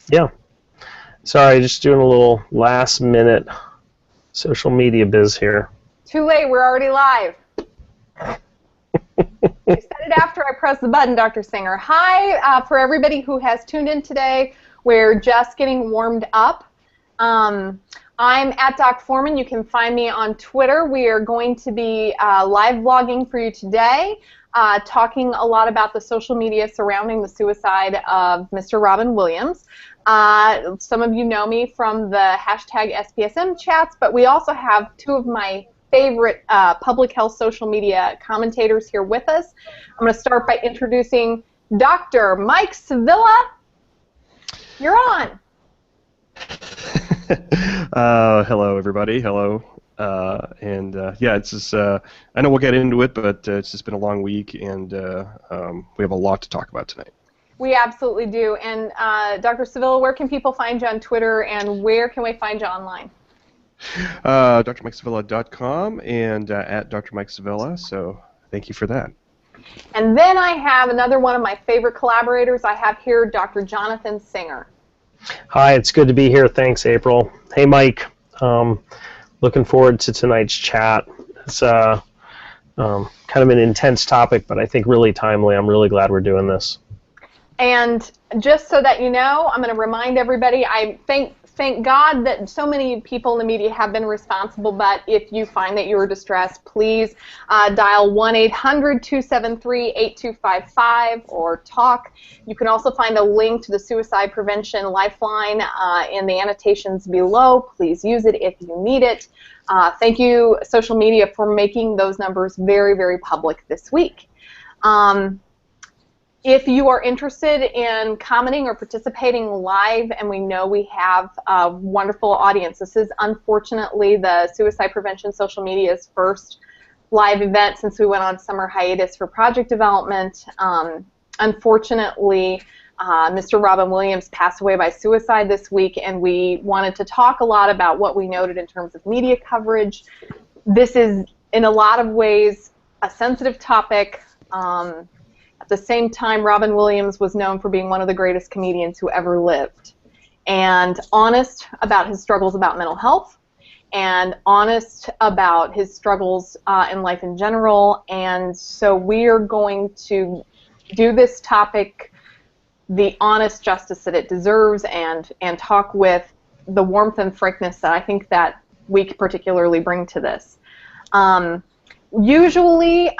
Yeah. Sorry, just doing a little last-minute social media biz here. Too late, we're already live. I said it after I pressed the button, Dr. Singer. Hi, for everybody who has tuned in today. We're just getting warmed up. I'm at Doc Foreman. You can find me on Twitter. We are going to be live vlogging for you today, talking a lot about the social media surrounding the suicide of Mr. Robin Williams. Some of you know me from the hashtag SPSM chats, but we also have two of my favorite public health social media commentators here with us. I'm going to start by introducing Dr. Mike Sevilla. You're on. Hello, everybody. Hello. Yeah, it's just, I know we'll get into it, but it's just been a long week, and we have a lot to talk about tonight. We absolutely do. And Dr. Sevilla, where can people find you on Twitter, and where can we find you online? drmikesevilla.com and at Dr. Mike Sevilla, so thank you for that. And then I have another one of my favorite collaborators I have here, Dr. Jonathan Singer. Hi, it's good to be here. Thanks, April. Hey, Mike. Looking forward to tonight's chat. It's kind of an intense topic, but I think really timely. I'm really glad we're doing this. And just so that you know, I'm going to remind everybody, I thank God that so many people in the media have been responsible, but if you find that you are distressed, please dial 1-800-273-8255 or talk. You can also find a link to the Suicide Prevention Lifeline in the annotations below. Please use it if you need it. Thank you, social media, for making those numbers very, very public this week. If you are interested in commenting or participating live, and we know we have a wonderful audience, this is unfortunately the Suicide Prevention Social Media's first live event since we went on summer hiatus for project development. Unfortunately, Mr. Robin Williams passed away by suicide this week, and we wanted to talk a lot about what we noted in terms of media coverage. This is, in a lot of ways, a sensitive topic. At the same time, Robin Williams was known for being one of the greatest comedians who ever lived, and honest about his struggles about mental health, and honest about his struggles in life in general. And so we are going to do this topic the honest justice that it deserves, and talk with the warmth and frankness that I think that we particularly bring to this. Usually,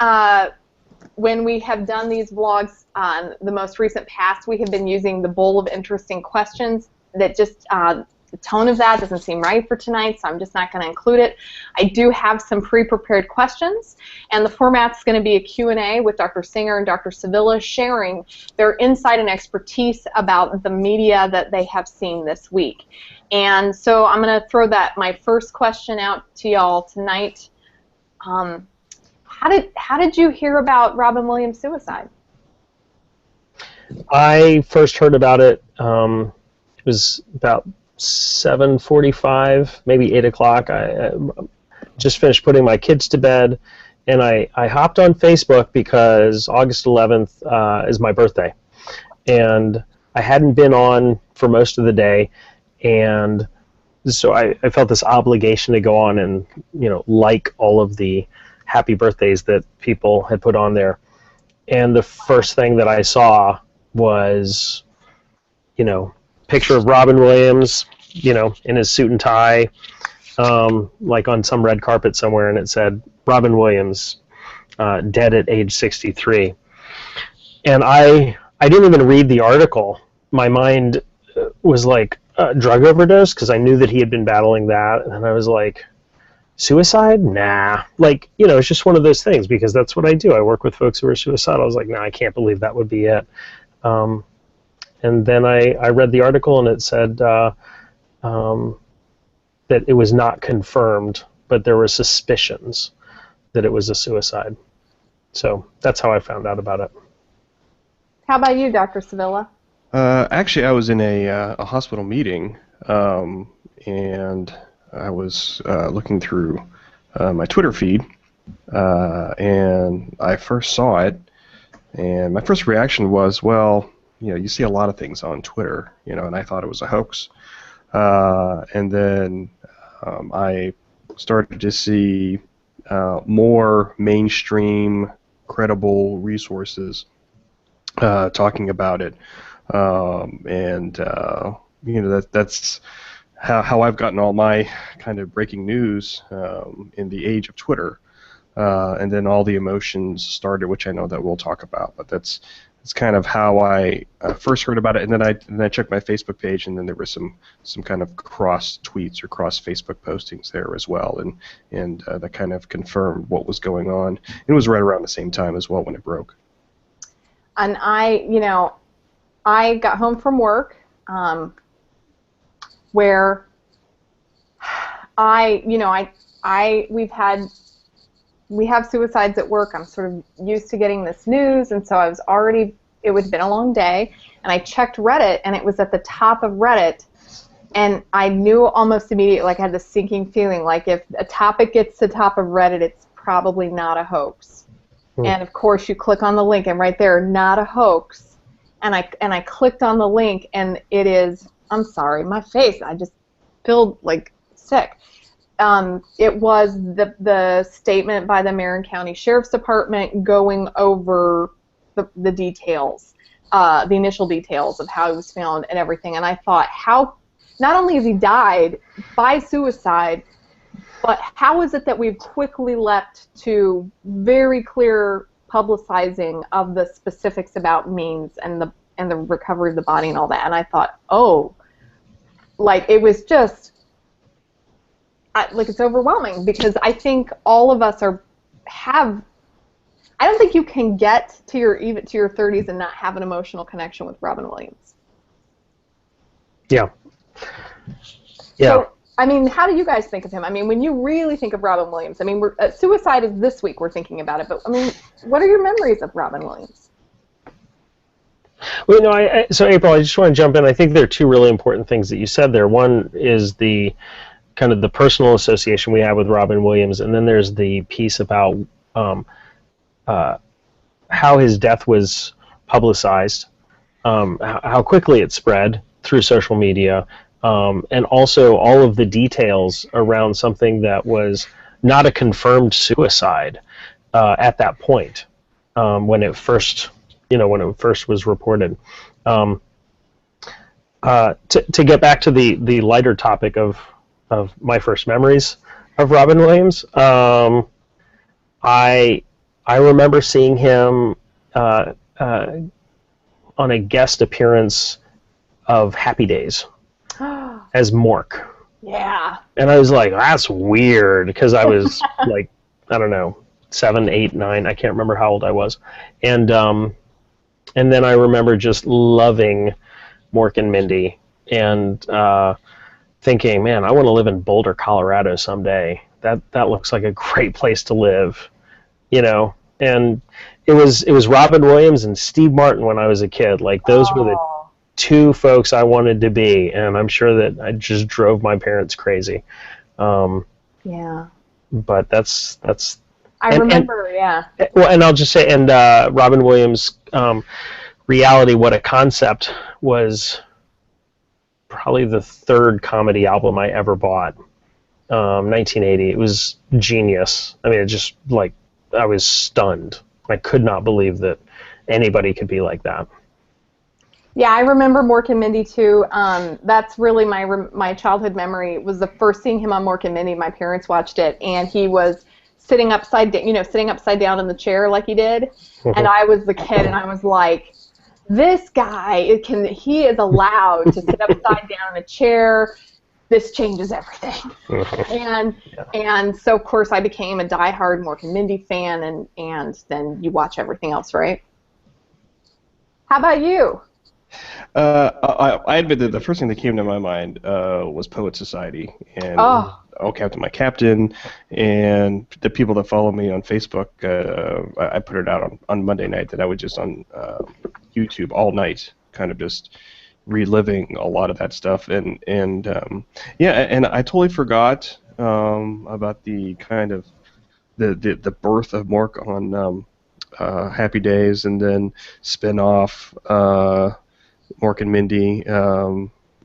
when we have done these vlogs on the most recent past, we have been using the bowl of interesting questions that just, the tone of that doesn't seem right for tonight, so I'm just not going to include it. I do have some pre-prepared questions, and the format's going to be a Q&A with Dr. Singer and Dr. Sevilla sharing their insight and expertise about the media that they have seen this week. And so I'm going to throw my first question out to y'all tonight. How did you hear about Robin Williams' suicide? I first heard about it, it was about 7:45, maybe 8 o'clock. I just finished putting my kids to bed, and I hopped on Facebook because August 11th is my birthday. And I hadn't been on for most of the day, and so I felt this obligation to go on and, like all of the happy birthdays that people had put on there. And the first thing that I saw was, picture of Robin Williams, in his suit and tie, like on some red carpet somewhere, and it said, Robin Williams, dead at age 63. And I didn't even read the article. My mind was like, drug overdose, because I knew that he had been battling that, and I was like, suicide? Nah. Like, it's just one of those things, because that's what I do. I work with folks who are suicidal. I was like, nah, I can't believe that would be it. And then I read the article, and it said that it was not confirmed, but there were suspicions that it was a suicide. So that's how I found out about it. How about you, Dr. Sevilla? Actually, I was in a hospital meeting, and I was looking through my Twitter feed, and I first saw it, and my first reaction was, well, you see a lot of things on Twitter, and I thought it was a hoax. And then I started to see more mainstream, credible resources talking about it, and that's how I've gotten all my kind of breaking news in the age of Twitter, and then all the emotions started, which I know that we'll talk about, but that's kind of how I first heard about it, and then I checked my Facebook page, and then there were some kind of cross tweets or cross Facebook postings there as well, and that kind of confirmed what was going on. It was right around the same time as well when it broke. And I got home from work, where we have suicides at work. I'm sort of used to getting this news, and so it would have been a long day, and I checked Reddit, and it was at the top of Reddit, and I knew almost immediately, like I had this sinking feeling, like if a topic gets to the top of Reddit, it's probably not a hoax. And of course you click on the link, and right there, not a hoax, and I clicked on the link, and it is, I'm sorry, my face, I just feel like sick. It was the statement by the Marin County Sheriff's Department going over the details, the initial details of how he was found and everything. And I thought, how not only has he died by suicide, but how is it that we've quickly leapt to very clear publicizing of the specifics about means and the recovery of the body and all that? And I thought, oh, like it was just. Like it's overwhelming, because I think all of us I don't think you can get to your 30s and not have an emotional connection with Robin Williams. Yeah. So, I mean, how do you guys think of him? I mean, when you really think of Robin Williams, I mean, suicide is this week, we're thinking about it, but I mean, what are your memories of Robin Williams? Well, so April, I just want to jump in. I think there are two really important things that you said there. One is the kind of the personal association we have with Robin Williams, and then there's the piece about how his death was publicized, how quickly it spread through social media, and also all of the details around something that was not a confirmed suicide at that point when it first was reported. To get back to the lighter topic of my first memories of Robin Williams, I remember seeing him on a guest appearance of Happy Days as Mork. Yeah. And I was like, that's weird, because I was like, I don't know, 7, 8, 9. I can't remember how old I was. And then I remember just loving Mork and Mindy, and thinking, man, I want to live in Boulder, Colorado someday. That looks like a great place to live, And it was Robin Williams and Steve Martin when I was a kid. Like those were the two folks I wanted to be, and I'm sure that I just drove my parents crazy. Yeah. But that's. I remember, yeah. Well, and I'll just say, and Robin Williams, Reality, What a Concept was probably the third comedy album I ever bought. 1980. It was genius. I mean, it just like I was stunned. I could not believe that anybody could be like that. Yeah, I remember Mork and Mindy too. That's really my childhood memory. Was the first seeing him on Mork and Mindy. My parents watched it, and he was sitting upside down in the chair like he did. And I was the kid, and I was like, this guy, he is allowed to sit upside down in a chair. This changes everything. And so, of course, I became a diehard Mork and Mindy fan, and then you watch everything else, right? How about you? I admit that the first thing that came to my mind was Poet Society, and Oh Captain, My Captain, and the people that follow me on Facebook. I put it out on Monday night that I was just on YouTube all night, kind of just reliving a lot of that stuff, and I totally forgot about the kind of the birth of Mork on Happy Days, and then spin off Mork and Mindy,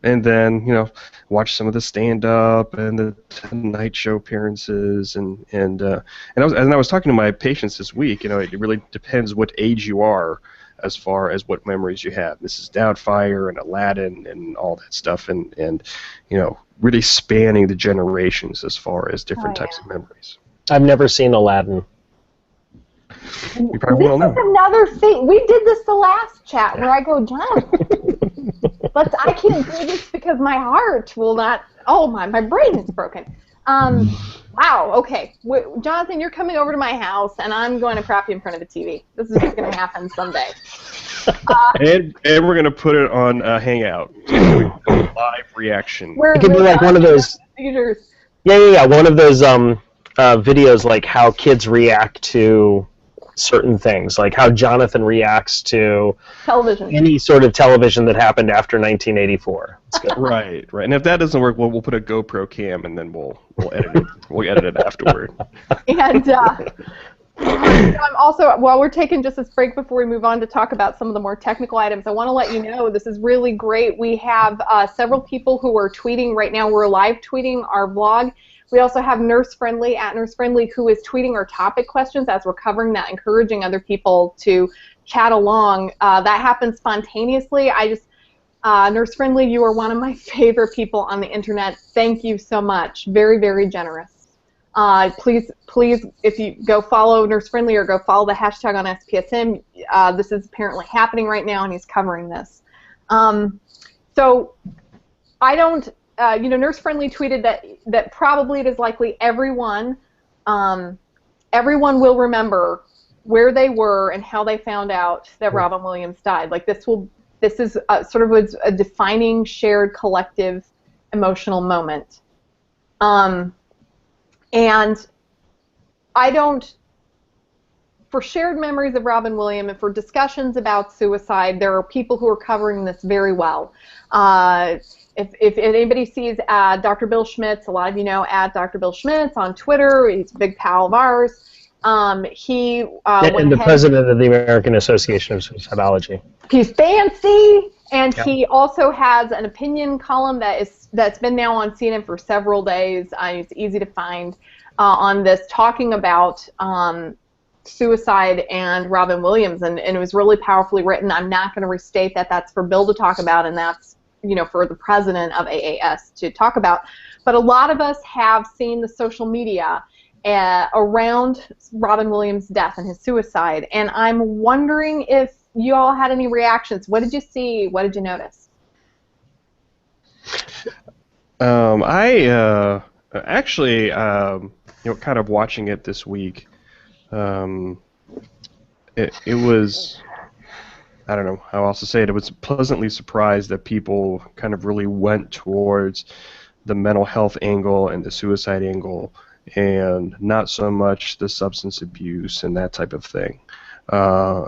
and then watch some of the stand-up and the Tonight Show appearances, and I was talking to my patients this week. It really depends what age you are as far as what memories you have. Mrs. Doubtfire and Aladdin and all that stuff, and really spanning the generations as far as different types of memories. I've never seen Aladdin. You probably won't know. This is another thing. We did this the last chat where I go, Jonathan, I can't do this because my heart will not. Oh my brain is broken. Wow. Okay, Jonathan, you're coming over to my house, and I'm going to crap you in front of the TV. This is just going to happen someday. And we're going to put it on Hangout. Live reaction. It could be like one of those. Yeah. One of those videos, like how kids react to certain things, like how Jonathan reacts to television, any sort of television that happened after 1984. Right. And if that doesn't work, we'll put a GoPro cam, and then we'll edit it. We'll edit it afterward. And I'm also, while we're taking just this break before we move on to talk about some of the more technical items, I want to let you know this is really great. We have several people who are tweeting right now. We're live tweeting our vlog. We also have Nurse Friendly at Nurse Friendly, who is tweeting our topic questions as we're covering that, encouraging other people to chat along. That happens spontaneously. Nurse Friendly, you are one of my favorite people on the internet. Thank you so much. Very, very generous. Please, if you go follow Nurse Friendly or go follow the hashtag on SPSM, this is apparently happening right now, and he's covering this. So I don't. Nurse Friendly tweeted that probably it is likely everyone will remember where they were and how they found out that Robin Williams died. Like this is sort of a defining, shared, collective, emotional moment. And I don't. For shared memories of Robin Williams and for discussions about suicide, there are people who are covering this very well. If anybody sees Dr. Bill Schmitz, a lot of you know Dr. Bill Schmitz on Twitter. He's a big pal of ours. And the president of the American Association of Suicidology. He's fancy, and he also has an opinion column that's been now on CNN for several days. It's easy to find on this, talking about suicide and Robin Williams, and it was really powerfully written. I'm not going to restate that. That's for Bill to talk about, and that's for the president of AAS to talk about. But a lot of us have seen the social media around Robin Williams' death and his suicide, and I'm wondering if you all had any reactions. What did you see? What did you notice? I actually, kind of watching it this week. It was, I don't know how else to say it. It was pleasantly surprised that people kind of really went towards the mental health angle and the suicide angle, and not so much the substance abuse and that type of thing. I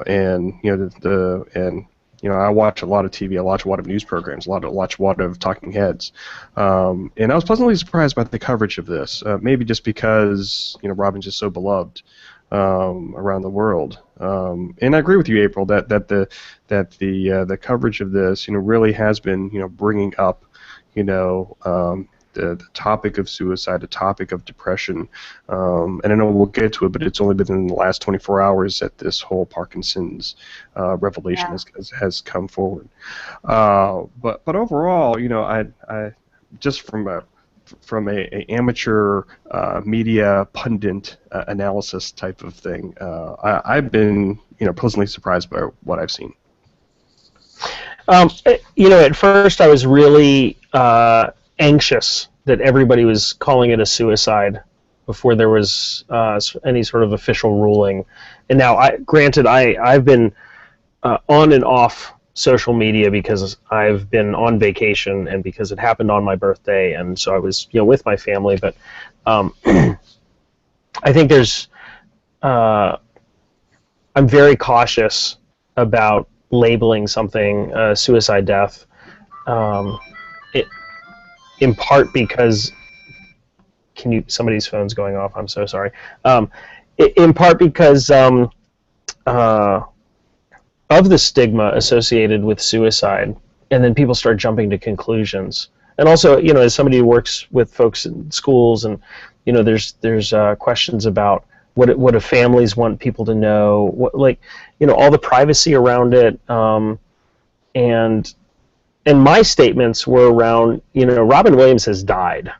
watch a lot of TV, I watch a lot of news programs, watch a lot of talking heads, and I was pleasantly surprised by the coverage of this. Maybe just because Robin's just so beloved around the world. And I agree with you, April, that the coverage of this really has been bringing up the topic of suicide, the topic of depression, and I know we'll get to it, but it's only been in the last 24 hours that this whole Parkinson's revelation has come forward. But overall, I just from a amateur media pundit analysis type of thing, I've been pleasantly surprised by what I've seen. At first I was really anxious that everybody was calling it a suicide before there was any sort of official ruling. And now, I've been on and off social media because I've been on vacation and because it happened on my birthday, and so I was with my family. But I think I'm very cautious about labeling something a suicide death. In part because somebody's phone's going off. I'm so sorry. In part because of the stigma associated with suicide, and then people start jumping to conclusions. And also, as somebody who works with folks in schools, and there's questions about what do families want people to know, all the privacy around it, and my statements were around, Robin Williams has died,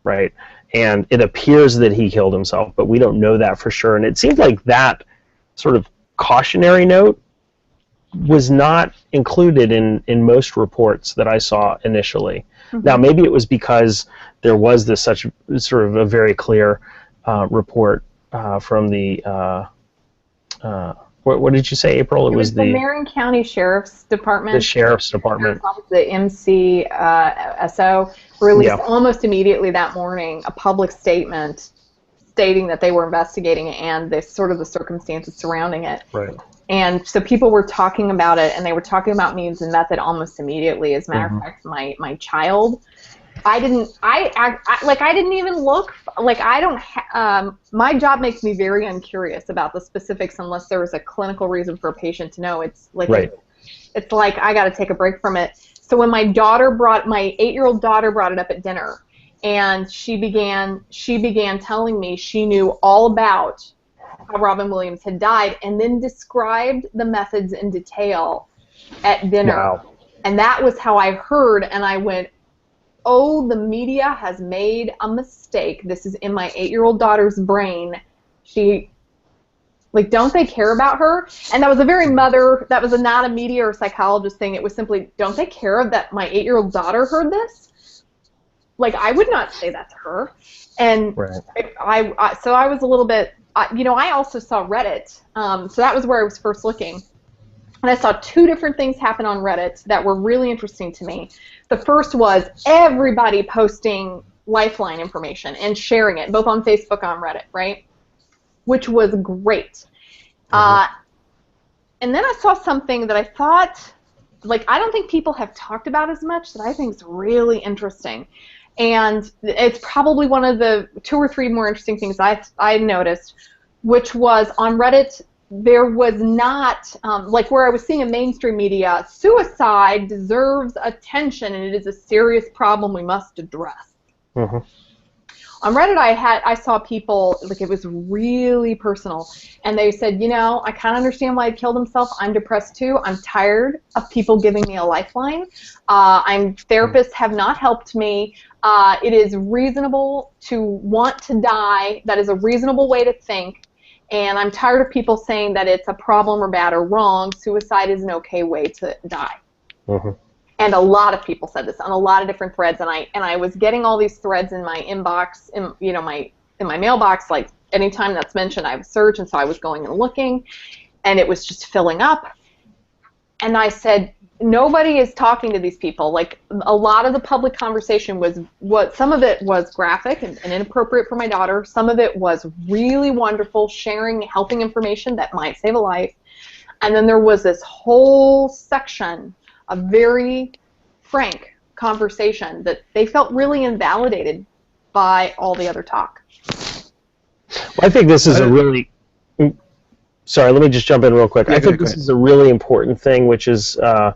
right? And it appears that he killed himself, but we don't know that for sure. And it seemed like that sort of cautionary note was not included in most reports that I saw initially. Mm-hmm. Now, maybe it was because there was this such sort of a very clear report from the what did you say, April? It was the Marion County Sheriff's Department. The Sheriff's Department. The MCSO released almost immediately that morning a public statement stating that they were investigating it and the circumstances surrounding it. Right. And so people were talking about it, and they were talking about means and method almost immediately. As a matter of fact, my child, I didn't even look, my job makes me very uncurious about the specifics unless there was a clinical reason for a patient to know. It's like, it's like I got to take a break from it. So when my 8-year-old daughter brought it up at dinner, and she began telling me she knew all about how Robin Williams had died, and then described the methods in detail at dinner. Wow. And that was how I heard, and I went, oh, the media has made a mistake. This is in my 8-year-old daughter's brain. Don't they care about her? And that was that was not a media or psychologist thing. It was simply, don't they care that my 8-year-old daughter heard this? I would not say that to her. And so I was a little bit, I also saw Reddit. So that was where I was first looking. And I saw 2 different things happen on Reddit that were really interesting to me. The first was everybody posting Lifeline information and sharing it, both on Facebook and on Reddit, right? Which was great. And then I saw something that I thought, I don't think people have talked about as much, that I think is really interesting. And it's probably one of the 2 or 3 more interesting things I noticed, which was on Reddit, there was not, where I was seeing in mainstream media, suicide deserves attention and it is a serious problem we must address. Mm-hmm. On Reddit, I saw people, it was really personal, and they said, I kind of understand why he killed himself. I'm depressed too. I'm tired of people giving me a lifeline. Therapists have not helped me. It is reasonable to want to die. That is a reasonable way to think. And I'm tired of people saying that it's a problem or bad or wrong. Suicide is an okay way to die. Mm-hmm. And a lot of people said this on a lot of different threads, and I was getting all these threads in my inbox, in my mailbox. Anytime that's mentioned, I have a search, and so I was going and looking, and it was just filling up. And I said, nobody is talking to these people. A lot of the public conversation was some of it was graphic and inappropriate for my daughter. Some of it was really wonderful, sharing, helping information that might save a life. And then there was this whole section of very frank conversation that they felt really invalidated by all the other talk. Well, I think this is a really... Sorry, let me just jump in real quick. I think this is a really important thing, which is the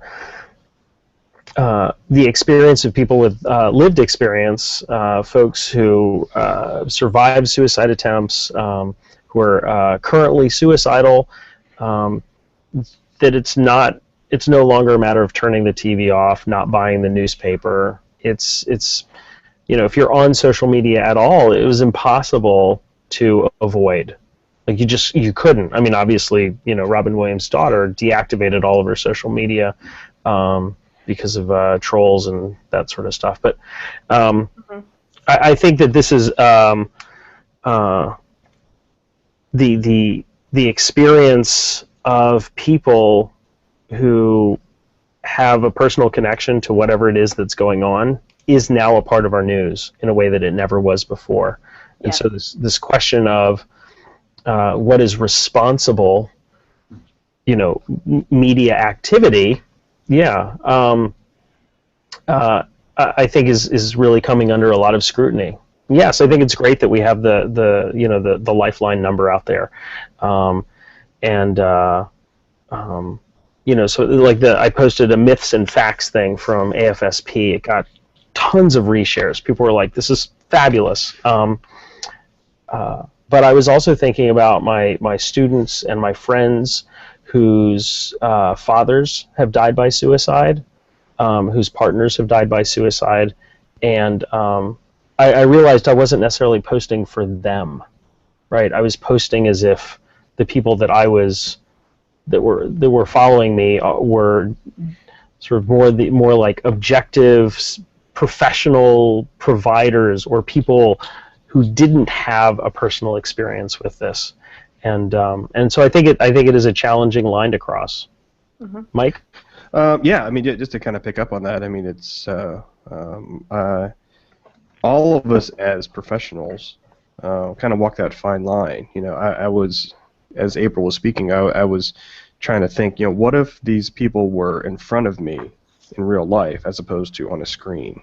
experience of people with lived experience, folks who survived suicide attempts, who are currently suicidal, that it's no longer a matter of turning the TV off, not buying the newspaper. It's if you're on social media at all, it was impossible to avoid. You couldn't. I mean, obviously, Robin Williams' daughter deactivated all of her social media because of trolls and that sort of stuff. But I think that this is the experience of people who have a personal connection to whatever it is that's going on is now a part of our news in a way that it never was before. Yeah. And so this question of what is responsible, media activity, I think is really coming under a lot of scrutiny. Yes, I think it's great that we have the Lifeline number out there, so like I posted a myths and facts thing from AFSP. It got tons of reshares. People were like, "This is fabulous." But I was also thinking about my students and my friends whose fathers have died by suicide, whose partners have died by suicide, and I realized I wasn't necessarily posting for them, right? I was posting as if the people that were following me were sort of more like objective, professional providers or people who didn't have a personal experience with this, and so I think it is a challenging line to cross. Mm-hmm. Mike? Yeah, I mean, just to kind of pick up on that, I mean, it's all of us as professionals kind of walk that fine line. I was, as April was speaking, I was trying to think, what if these people were in front of me in real life as opposed to on a screen?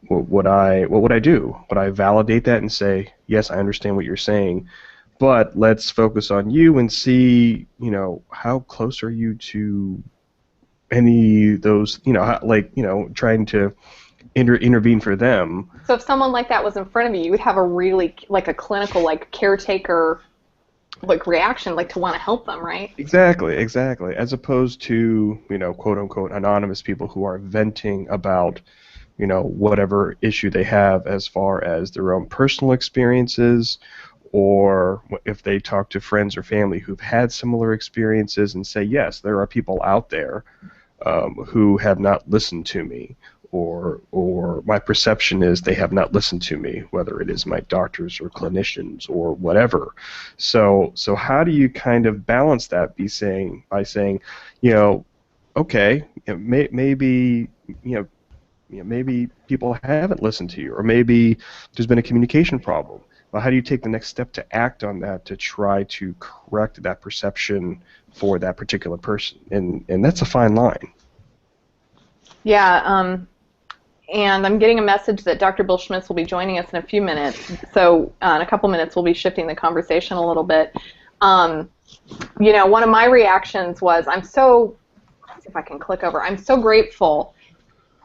What would I do? Would I validate that and say, yes, I understand what you're saying, but let's focus on you and see, how close are you to any of those, trying to intervene for them. So if someone like that was in front of you, you would have a really, like a clinical, like caretaker, like reaction, like to want to help them, right? Exactly. As opposed to, quote unquote, anonymous people who are venting about, whatever issue they have as far as their own personal experiences, or if they talk to friends or family who've had similar experiences and say, yes, there are people out there who have not listened to me, or my perception is they have not listened to me, whether it is my doctors or clinicians or whatever. So how do you kind of balance that by saying, okay, maybe maybe people haven't listened to you, or maybe there's been a communication problem. Well, how do you take the next step to act on that to try to correct that perception for that particular person? And that's a fine line. Yeah, and I'm getting a message that Dr. Bill Schmitz will be joining us in a few minutes. So in a couple minutes, we'll be shifting the conversation a little bit. One of my reactions was, let's see if I can click over. I'm so grateful.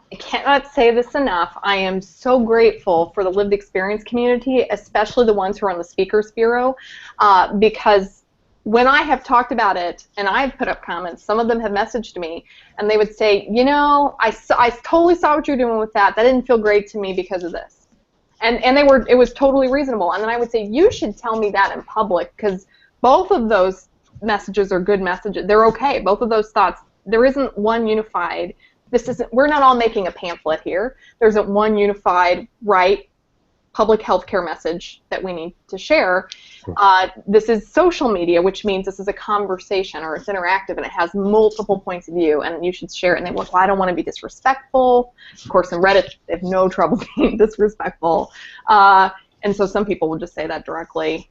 I cannot say this enough. I am so grateful for the lived experience community, especially the ones who are on the Speakers Bureau, because when I have talked about it and I've put up comments, some of them have messaged me and they would say, I totally saw what you're doing with that. That didn't feel great to me because of this. And it was totally reasonable. And then I would say, you should tell me that in public, because both of those messages are good messages. They're okay. Both of those thoughts. There isn't one unified. We're not all making a pamphlet here. There isn't one unified, right, public health care message that we need to share. This is social media, which means this is a conversation, or it's interactive, and it has multiple points of view, and you should share it. And they well, I don't want to be disrespectful. Of course, in Reddit, they have no trouble being disrespectful. And so some people will just say that directly.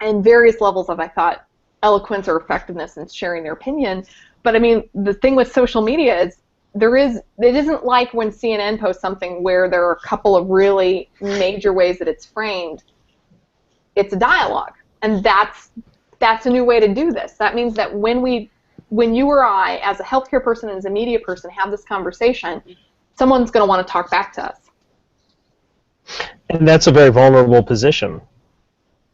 And various levels of, I thought, eloquence or effectiveness in sharing their opinion. But, I mean, the thing with social media is, it isn't like when CNN posts something where there are a couple of really major ways that it's framed. It's a dialogue, and that's a new way to do this. That means that when you or I, as a healthcare person and as a media person, have this conversation, someone's going to want to talk back to us. And that's a very vulnerable position.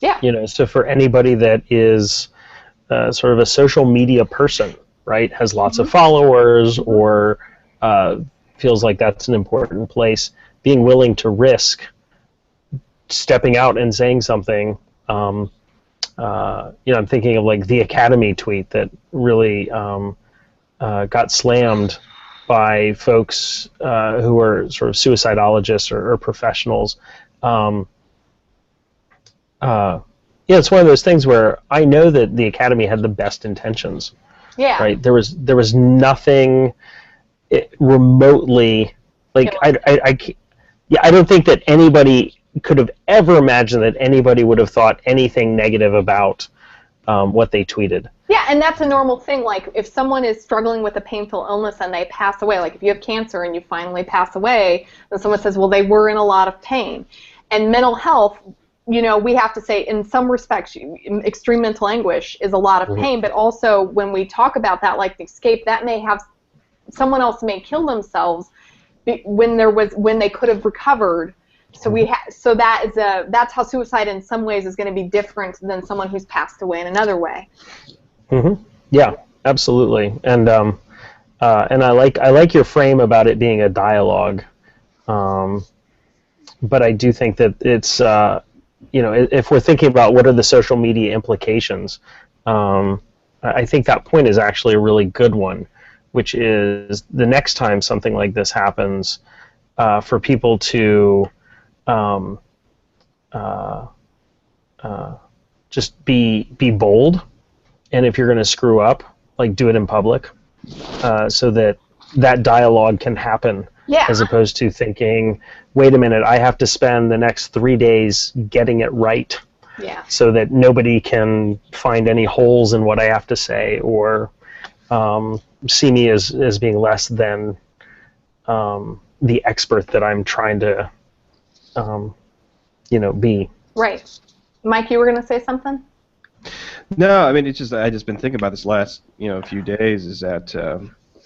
Yeah. So for anybody that is sort of a social media person, right, has lots of followers, or feels like that's an important place, being willing to risk stepping out and saying something. I'm thinking of like the Academy tweet that really got slammed by folks who are sort of suicidologists or professionals. It's one of those things where I know that the Academy had the best intentions. Yeah. Right. There was nothing remotely like I don't think that anybody could have ever imagined that anybody would have thought anything negative about what they tweeted. Yeah, and that's a normal thing. Like if someone is struggling with a painful illness and they pass away, like if you have cancer and you finally pass away, then someone says, well, they were in a lot of pain. And mental health, you know, we have to say, in some respects, extreme mental anguish is a lot of pain, but also when we talk about that, like the escape, that may have, someone else may kill themselves when they could have recovered. So that's how suicide in some ways is going to be different than someone who's passed away in another way. Yeah, absolutely. And I like your frame about it being a dialogue. But I do think that it's, you know, if we're thinking about what are the social media implications, I think that point is actually a really good one, which is the next time something like this happens, for people to just be bold, and if you're going to screw up, like, do it in public, so that dialogue can happen. Yeah. As opposed to thinking, wait a minute, I have to spend the next 3 days getting it right, so that nobody can find any holes in what I have to say, or see me as being less than the expert that I'm trying to, you know, be. Right. Mike, you were going to say something? No, I mean, it's just, I just been thinking about this last, you know, few days, is that,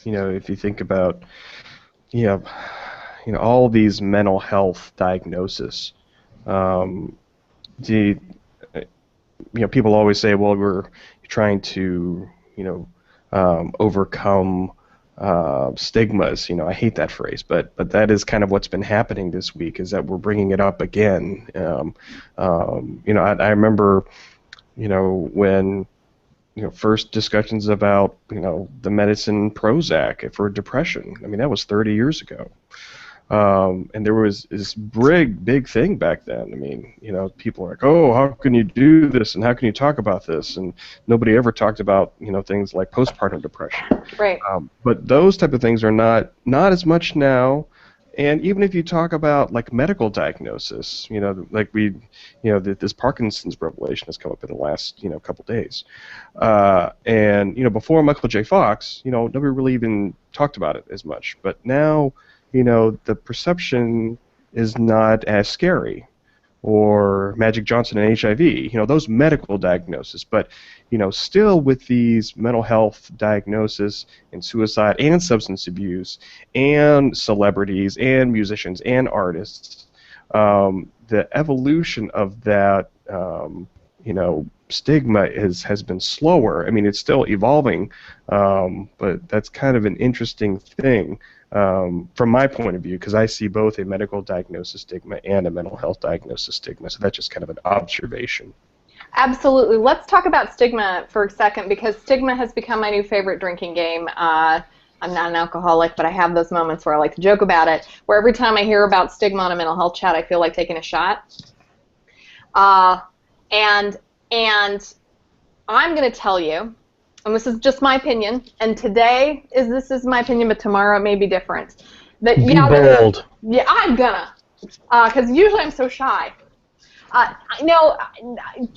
you know, if you think about, you know, all these mental health diagnoses, you know, people always say, well, we're trying to, you know, overcome stigmas. You know, I hate that phrase, but that is kind of what's been happening this week, is that we're bringing it up again. You know, I remember, you know, when, you know, first discussions about, you know, the medicine Prozac for depression. I mean, that was 30 years ago. And there was this big thing back then. I mean, you know, people are like, oh, how can you do this, and how can you talk about this? And nobody ever talked about, you know, things like postpartum depression. Right. But those type of things are not as much now. And even if you talk about, like, medical diagnosis, you know, like you know, this Parkinson's revelation has come up in the last, you know, couple days. And, you know, before Michael J. Fox, you know, nobody really even talked about it as much. But now, you know, the perception is not as scary. Or Magic Johnson and HIV, you know, those medical diagnoses. But, you know, still with these mental health diagnoses and suicide and substance abuse and celebrities and musicians and artists, the evolution of that, you know, stigma has been slower. I mean, it's still evolving, but that's kind of an interesting thing. From my point of view, because I see both a medical diagnosis stigma and a mental health diagnosis stigma, so that's just kind of an observation. Absolutely. Let's talk about stigma for a second, because stigma has become my new favorite drinking game. I'm not an alcoholic, but I have those moments where I like to joke about it, where every time I hear about stigma on a mental health chat, I feel like taking a shot. And I'm going to tell you, and this is just my opinion, and today this is my opinion, but tomorrow it may be different. That, be bold. Yeah, I'm gonna, because usually I'm so shy. No,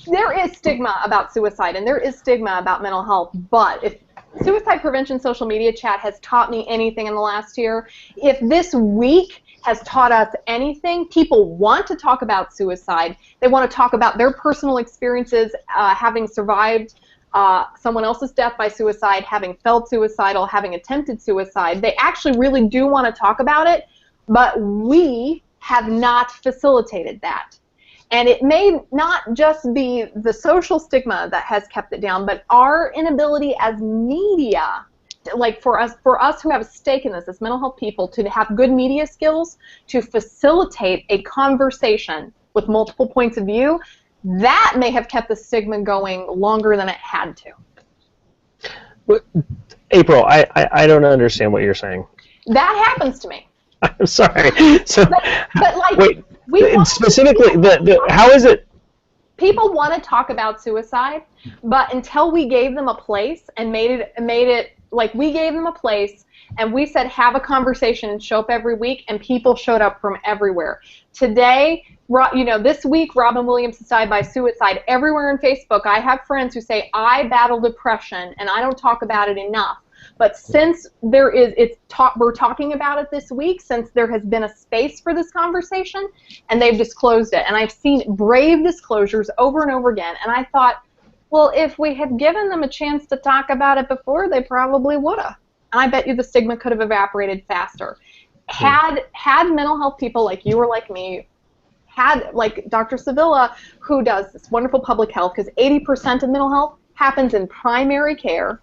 there is stigma about suicide, and there is stigma about mental health, but if Suicide Prevention Social Media Chat has taught me anything in the last year, if this week has taught us anything, people want to talk about suicide. They want to talk about their personal experiences, having survived someone else's death by suicide, having felt suicidal, having attempted suicide. They actually really do want to talk about it, but we have not facilitated that. And it may not just be the social stigma that has kept it down, but our inability as media, like for us who have a stake in this as mental health people, to have good media skills, to facilitate a conversation with multiple points of view, that may have kept the stigma going longer than it had to. April, I don't understand what you're saying. That happens to me. I'm sorry. So, but like, wait, specifically, how is it? People want to talk about suicide, but until we gave them a place and made it like we gave them a place and we said have a conversation and show up every week, and people showed up from everywhere. Today, you know, this week Robin Williams has died by suicide. Everywhere on Facebook, I have friends who say I battle depression and I don't talk about it enough. But since we're talking about it this week, since there has been a space for this conversation, and they've disclosed it, and I've seen brave disclosures over and over again, and I thought, well, if we had given them a chance to talk about it before, they probably would have. And I bet you the stigma could have evaporated faster. Had mental health people like you or like me, had like Dr. Sevilla, who does this wonderful public health, because 80% of mental health happens in primary care.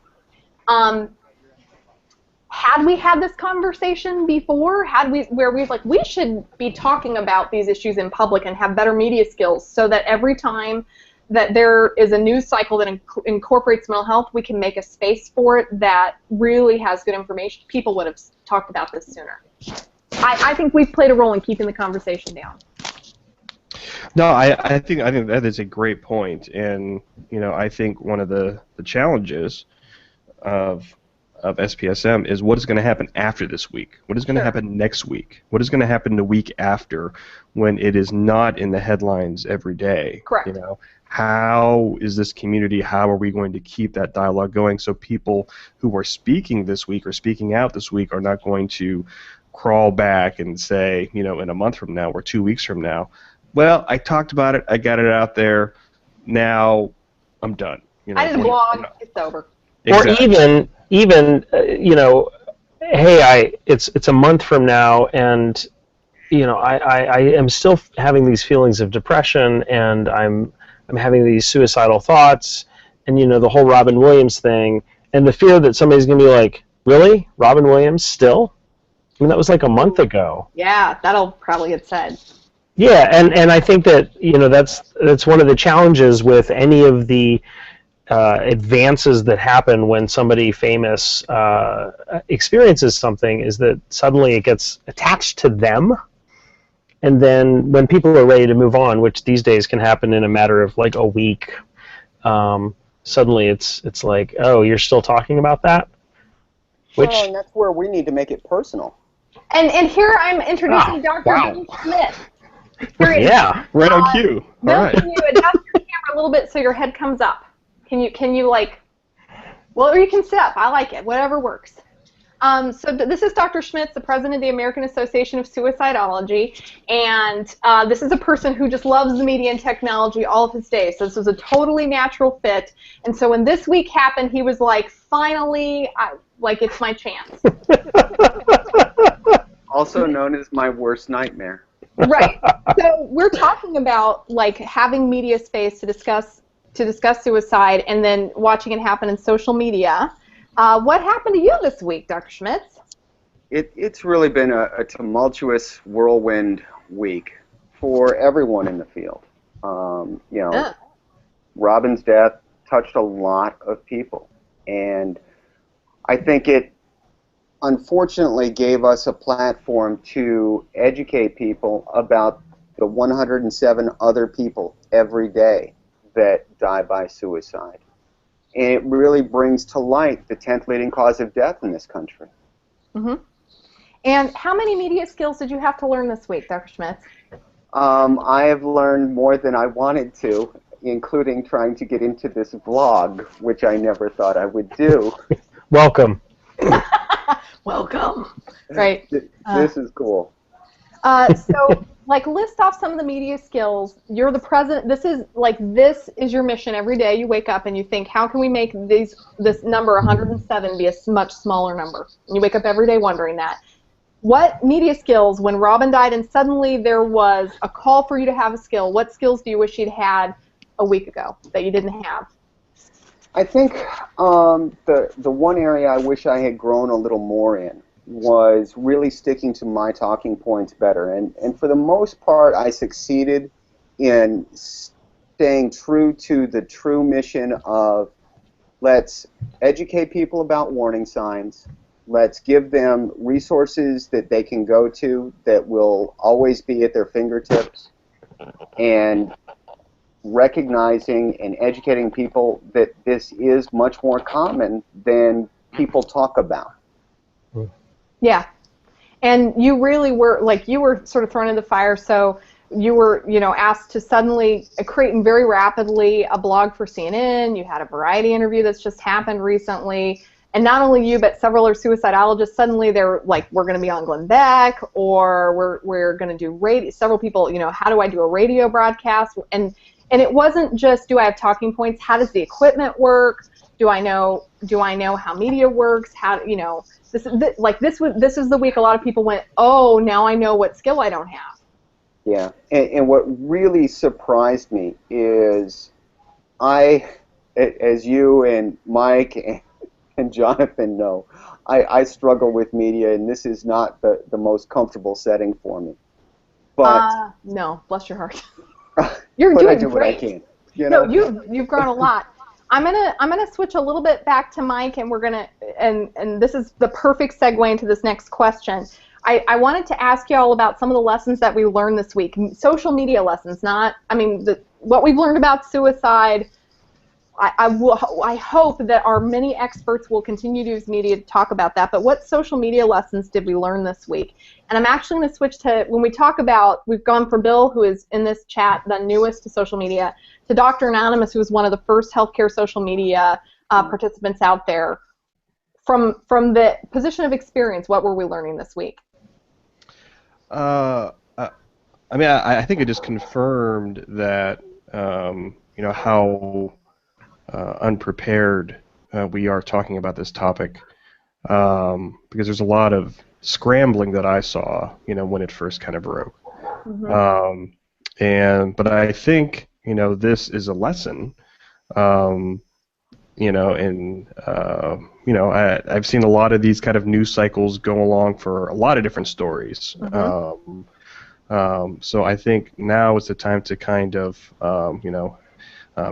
Had we had this conversation before, we should be talking about these issues in public and have better media skills so that every time that there is a news cycle that incorporates mental health, we can make a space for it that really has good information. People would have talked about this sooner. I think we've played a role in keeping the conversation down. No, I think that is a great point, and I think one of the challenges of SPSM is what is going to happen after this week. What is going to happen next week? What is going to happen the week after when it is not in the headlines every day? Correct. How is this community? How are we going to keep that dialogue going so people who are speaking this week or speaking out this week are not going to crawl back and say, in a month from now or 2 weeks from now, well, I talked about it, I got it out there, now I'm done. I did a blog, it's over. Exactly. Or even hey, it's a month from now, and I am still having these feelings of depression, and I'm having these suicidal thoughts, and the whole Robin Williams thing, and the fear that somebody's gonna be like, really, Robin Williams still? I mean, that was like a month ago. Yeah, that'll probably get said. Yeah, and I think that that's one of the challenges with any of the advances that happen when somebody famous experiences something, is that suddenly it gets attached to them, and then when people are ready to move on, which these days can happen in a matter of like a week, suddenly it's like, oh, you're still talking about that? And that's where we need to make it personal. And here I'm introducing Dr. Bill Schmidt. Yeah, right on cue. Bill, All right. can you adjust your camera a little bit so your head comes up? Can you like, well, or you can sit up. I like it. Whatever works. So this is Dr. Schmitz, the president of the American Association of Suicidology, and this is a person who just loves the media and technology all of his days. So this was a totally natural fit. And so when this week happened, he was like, finally, it's my chance. Also known as my worst nightmare. Right. So we're talking about like having media space to discuss suicide, and then watching it happen in social media. What happened to you this week, Dr. Schmitz? It's really been a tumultuous whirlwind week for everyone in the field. Robin's death touched a lot of people, and I think it unfortunately gave us a platform to educate people about the 107 other people every day that die by suicide. And it really brings to light the 10th leading cause of death in this country. Mm-hmm. And how many media skills did you have to learn this week, Dr. Schmitz? I have learned more than I wanted to, including trying to get into this vlog, which I never thought I would do. Welcome. Welcome. Right. This is cool. So, list off some of the media skills. You're the president. This is your mission every day. You wake up and you think, how can we make this number 107 be a much smaller number? And you wake up every day wondering that. What media skills, when Robin died and suddenly there was a call for you to have a skill, what skills do you wish you'd had a week ago that you didn't have? I think the one area I wish I had grown a little more in was really sticking to my talking points better. And for the most part, I succeeded in staying true to the true mission of let's educate people about warning signs, let's give them resources that they can go to that will always be at their fingertips, and recognizing and educating people that this is much more common than people talk about. Yeah, and you really were, you were sort of thrown in the fire, so you were, asked to suddenly create very rapidly a blog for CNN. You had a Variety interview that's just happened recently. and not only you, but several other suicidologists, suddenly they're like, we're going to be on Glenn Beck, or we're going to do radio. Several people, how do I do a radio broadcast? And it wasn't just, do I have talking points? How does the equipment work? Do I know how media works? How, this is the week a lot of people went, oh, now I know what skill I don't have. Yeah, and what really surprised me is as you and Mike and Jonathan know, I struggle with media, and this is not the most comfortable setting for me. But no, bless your heart. You're doing I do great. what I can. No, you've grown a lot. I'm gonna switch a little bit back to Mike, and we're gonna and this is the perfect segue into this next question. I wanted to ask you all about some of the lessons that we learned this week. Social media lessons, what we've learned about suicide. I hope that our many experts will continue to use media to talk about that, but what social media lessons did we learn this week? And I'm actually going to switch to, when we talk about, we've gone from Bill, who is in this chat, the newest to social media, to Dr. Anonymous, who is one of the first healthcare social media participants out there. From the position of experience, what were we learning this week? I think it just confirmed that, how unprepared we are talking about this topic, because there's a lot of scrambling that I saw, when it first kind of broke. Mm-hmm. But I think, this is a lesson, I've seen a lot of these kind of news cycles go along for a lot of different stories. Mm-hmm. So I think now is the time to kind of,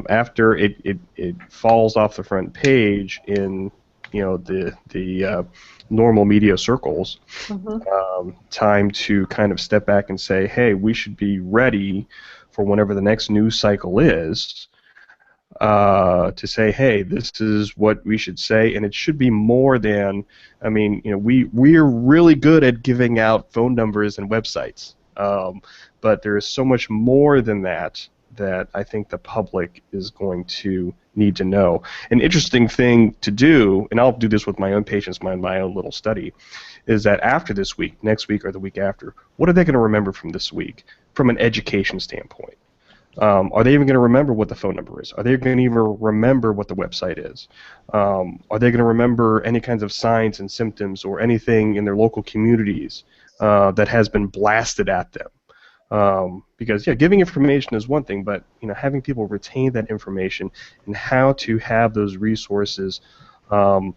after it falls off the front page in the normal media circles, mm-hmm. Time to kind of step back and say, hey, we should be ready for whenever the next news cycle is, to say, hey, this is what we should say, and it should be more than, we're really good at giving out phone numbers and websites, but there is so much more than that I think the public is going to need to know. An interesting thing to do, and I'll do this with my own patients, my own little study, is that after this week, next week or the week after, what are they going to remember from this week from an education standpoint? Are they even going to remember what the phone number is? Are they going to even remember what the website is? Are they going to remember any kinds of signs and symptoms or anything in their local communities that has been blasted at them? Because giving information is one thing, but having people retain that information and how to have those resources, on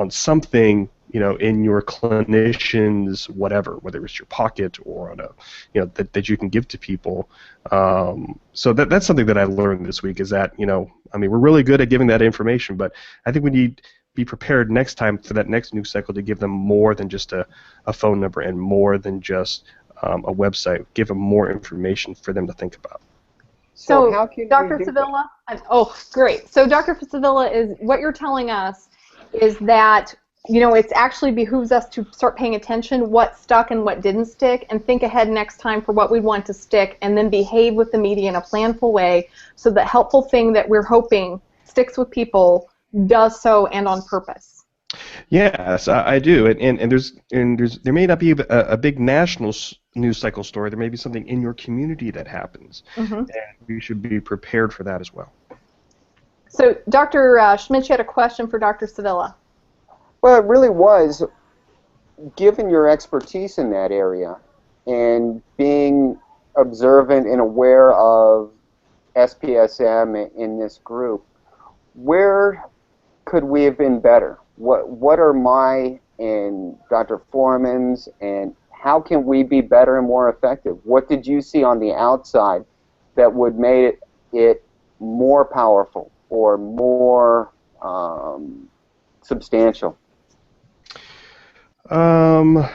something, in your clinician's whatever, whether it's your pocket or on a, that you can give to people. So that's something that I learned this week is that we're really good at giving that information, but I think we need to be prepared next time for that next news cycle to give them more than just a phone number and more than just a website. Give them more information for them to think about. So how can Dr. Sevilla, oh, great. So Dr. Sevilla, is what you're telling us is that it's actually behooves us to start paying attention what stuck and what didn't stick, and think ahead next time for what we want to stick, and then behave with the media in a planful way so the helpful thing that we're hoping sticks with people does so, and on purpose. Yes, I do, and there may not be a big national news cycle story. There may be something in your community that happens, mm-hmm. and we should be prepared for that as well. So, Dr. Schmitz, you had a question for Dr. Sevilla. Well, it really was, given your expertise in that area and being observant and aware of SPSM in this group, where could we have been better? What are my and Dr. Foreman's, and how can we be better and more effective? What did you see on the outside that would make it more powerful or more substantial? And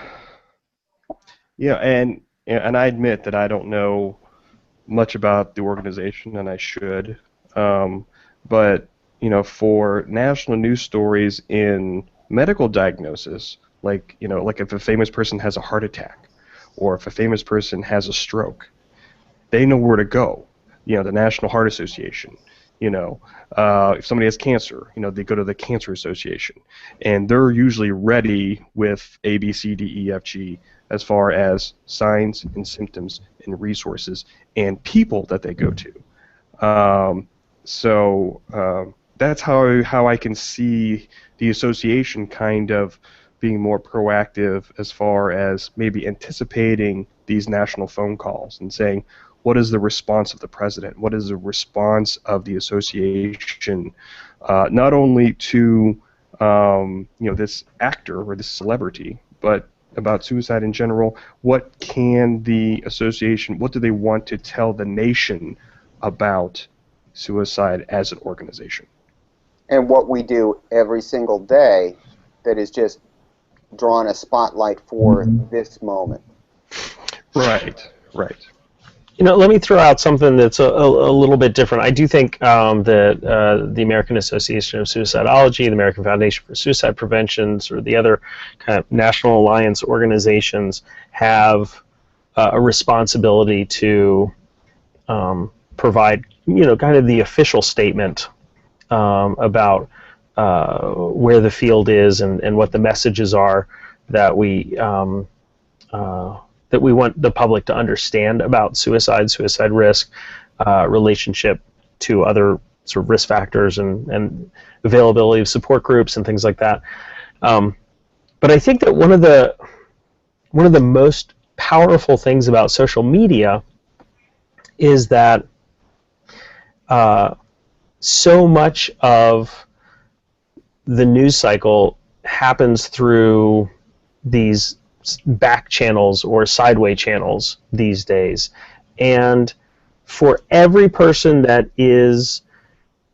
I admit that I don't know much about the organization, and I should. But for national news stories in medical diagnosis, like if a famous person has a heart attack, or if a famous person has a stroke, they know where to go. The National Heart Association, If somebody has cancer, they go to the Cancer Association, and they're usually ready with A, B, C, D, E, F, G as far as signs and symptoms and resources and people that they go to. That's how I can see the association kind of being more proactive as far as maybe anticipating these national phone calls and saying, what is the response of the president? What is the response of the association, not only to this actor or this celebrity, but about suicide in general? What can the association, what do they want to tell the nation about suicide as an organization? And what we do every single day that is just drawn a spotlight for this moment. Right. Let me throw out something that's a little bit different. I do think that the American Association of Suicidology, the American Foundation for Suicide Prevention, or the other kind of national alliance organizations have a responsibility to provide, kind of the official statement about where the field is and what the messages are that we want the public to understand about suicide risk, relationship to other sort of risk factors and availability of support groups and things like that. But I think that one of the most powerful things about social media is that so much of the news cycle happens through these back channels or sideway channels these days. And for every person that is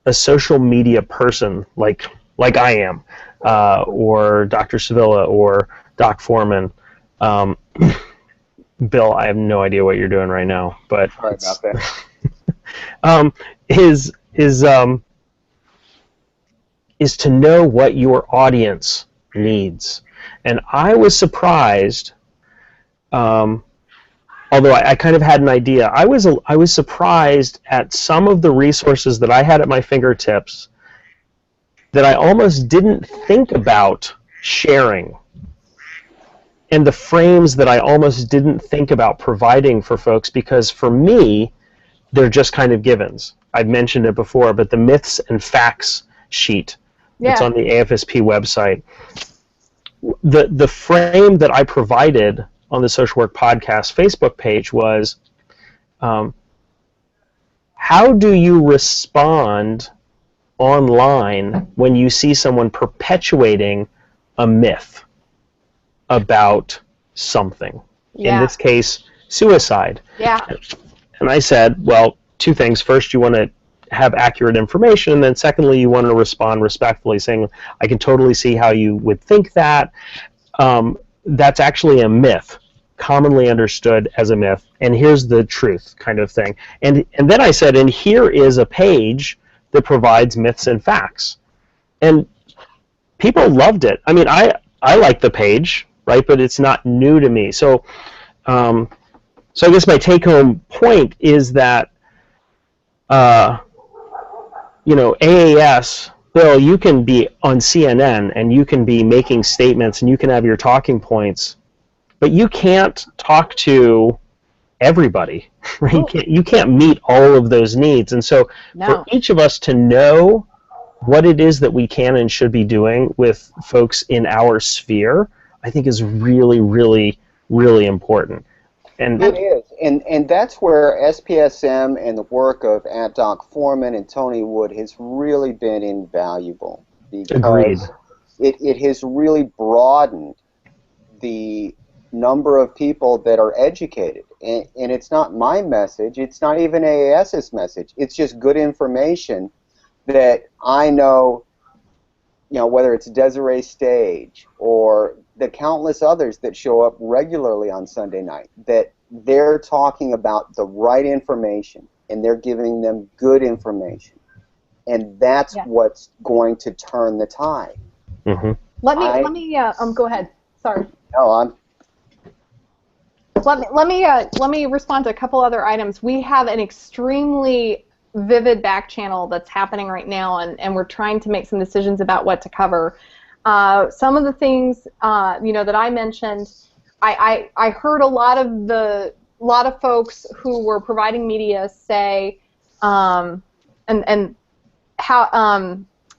a social media person, like I am, or Dr. Sevilla or Doc Foreman, Bill, I have no idea what you're doing right now, but sorry about that. Is to know what your audience needs. And I was surprised, although I kind of had an idea, I was surprised at some of the resources that I had at my fingertips that I almost didn't think about sharing, and the frames that I almost didn't think about providing for folks, because for me, they're just kind of givens. I've mentioned it before, but the myths and facts sheet that's on the AFSP website, the frame that I provided on the Social Work Podcast Facebook page was, how do you respond online when you see someone perpetuating a myth about something? In this case, suicide. And I said, well, two things. First, you want to have accurate information, and then secondly, you want to respond respectfully, saying, I can totally see how you would think that. That's actually a myth, commonly understood as a myth, and here's the truth, kind of thing. And then I said, and here is a page that provides myths and facts. And people loved it. I mean, I like the page, right, but it's not new to me. So I guess my take-home point is that AAS, Bill, you can be on CNN and you can be making statements and you can have your talking points, but you can't talk to everybody, right? You can't meet all of those needs. And so for each of us to know what it is that we can and should be doing with folks in our sphere, I think is really, really, really important. And it is, and that's where SPSM and the work of Doc Foreman and Tony Wood has really been invaluable, because it has really broadened the number of people that are educated. And it's not my message, it's not even AAS's message, it's just good information that I know, whether it's Desiree Stage or the countless others that show up regularly on Sunday night, that they're talking about the right information and they're giving them good information, and that's what's going to turn the tide. Mm-hmm. Let me go ahead. Sorry. No, Let me respond to a couple other items. We have an extremely vivid back channel that's happening right now, and we're trying to make some decisions about what to cover. Some of the things that I mentioned, I heard a lot of folks who were providing media say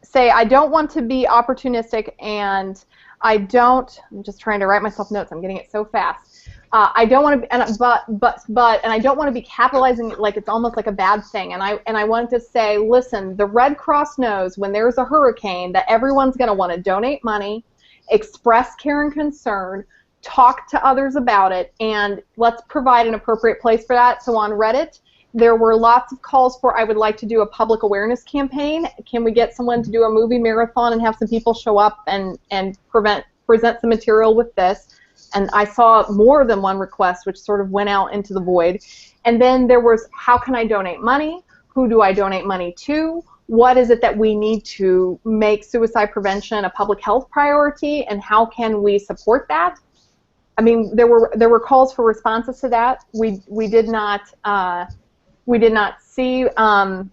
say, I don't want to be opportunistic, and I'm just trying to write myself notes, I'm getting it so fast. I don't want to be, and I don't want to be capitalizing it like it's almost like a bad thing. And I wanted to say, listen, the Red Cross knows when there's a hurricane that everyone's going to want to donate money, express care and concern, talk to others about it, and let's provide an appropriate place for that. So on Reddit, there were lots of calls for, I would like to do a public awareness campaign. Can we get someone to do a movie marathon and have some people show up and present some material with this? And I saw more than one request, which sort of went out into the void. And then there was, how can I donate money? Who do I donate money to? What is it that we need to make suicide prevention a public health priority, and how can we support that? I mean, there were calls for responses to that. We did not see, and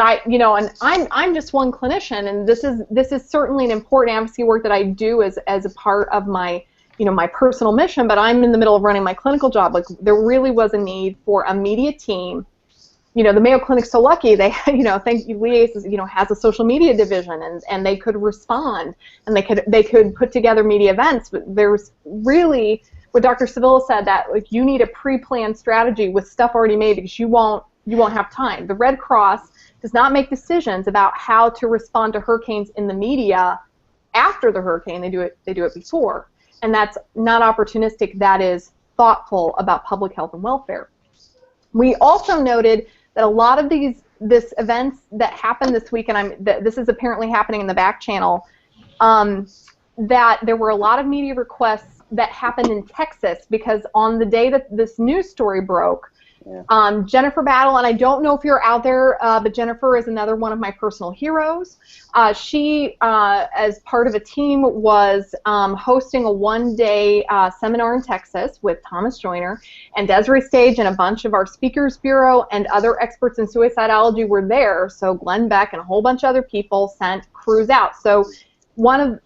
I'm just one clinician, and this is certainly an important advocacy work that I do as a part of my my personal mission, but I'm in the middle of running my clinical job. Like, there really was a need for a media team. The Mayo Clinic's so lucky, they, thank you, Liaise, has a social media division, and they could respond, and they could put together media events. But there's really, what Dr. Sevilla said, that like you need a pre-planned strategy with stuff already made, because you won't have time. The Red Cross does not make decisions about how to respond to hurricanes in the media after the hurricane. They do it before. And that's not opportunistic, that is thoughtful about public health and welfare. We also noted that a lot of this events that happened this week, and this is apparently happening in the back channel, that there were a lot of media requests that happened in Texas, because on the day that this news story broke, Jennifer Battle, and I don't know if you're out there, but Jennifer is another one of my personal heroes. She, as part of a team, was hosting a one-day seminar in Texas with Thomas Joyner, and Desiree Stage and a bunch of our Speakers Bureau and other experts in suicidology were there. So Glenn Beck and a whole bunch of other people sent crews out. So one of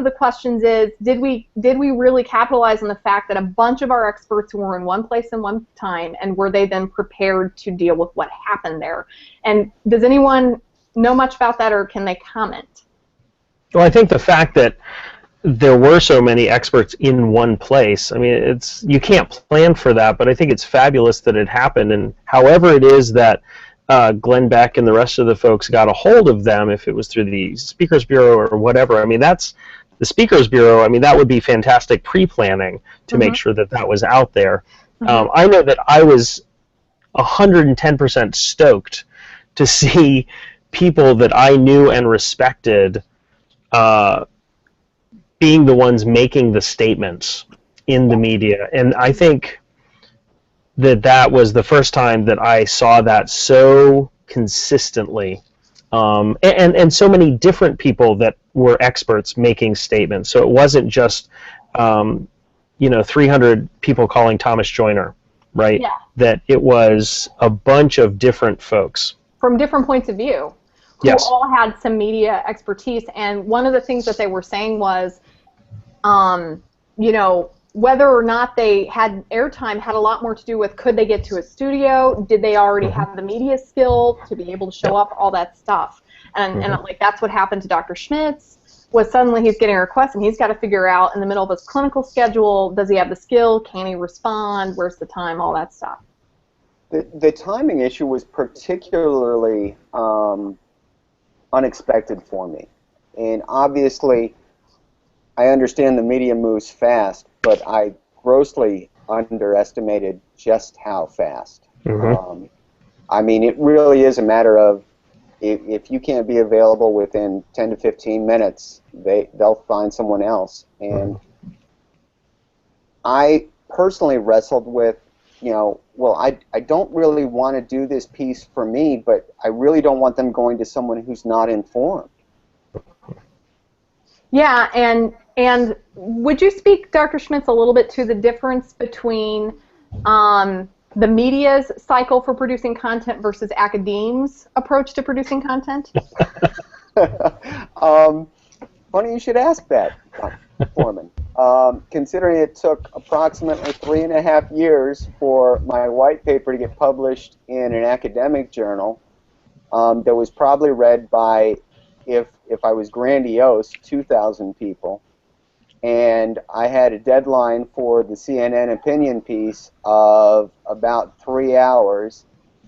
the questions is, did we really capitalize on the fact that a bunch of our experts were in one place and one time, and were they then prepared to deal with what happened there? And does anyone know much about that, or can they comment? Well, I think the fact that there were so many experts in one place, I mean, you can't plan for that, but I think it's fabulous that it happened. And however it is that Glenn Beck and the rest of the folks got a hold of them, if it was through the Speakers Bureau or whatever, I mean, that's the Speakers Bureau. I mean, that would be fantastic pre-planning to make sure that that was out there. I know that I was 110% stoked to see people that I knew and respected being the ones making the statements in the media. And I think that was the first time that I saw that so consistently, and so many different people that were experts making statements. So it wasn't just 300 people calling Thomas Joyner, right? Yeah. That it was a bunch of different folks from different points of view who all had some media expertise. And one of the things that they were saying was, whether or not they had airtime had a lot more to do with, could they get to a studio? Did they already have the media skill to be able to show up? All that stuff. And like, that's what happened to Dr. Schmitz, was suddenly he's getting a request, and he's got to figure out in the middle of his clinical schedule, does he have the skill? Can he respond? Where's the time? All that stuff. The timing issue was particularly unexpected for me. And obviously, I understand the media moves fast, but I grossly underestimated just how fast. I mean, it really is a matter of, if you can't be available within 10 to 15 minutes, they'll find someone else. And I personally wrestled with, well, I don't really want to do this piece for me, but I really don't want them going to someone who's not informed. Yeah, and would you speak, Dr. Schmitz, a little bit to the difference between the media's cycle for producing content versus academ's approach to producing content? Funny you should ask that, Foreman. Considering it took approximately 3.5 years for my white paper to get published in an academic journal that was probably read by, if I was grandiose, 2,000 people. And I had a deadline for the CNN opinion piece of about 3 hours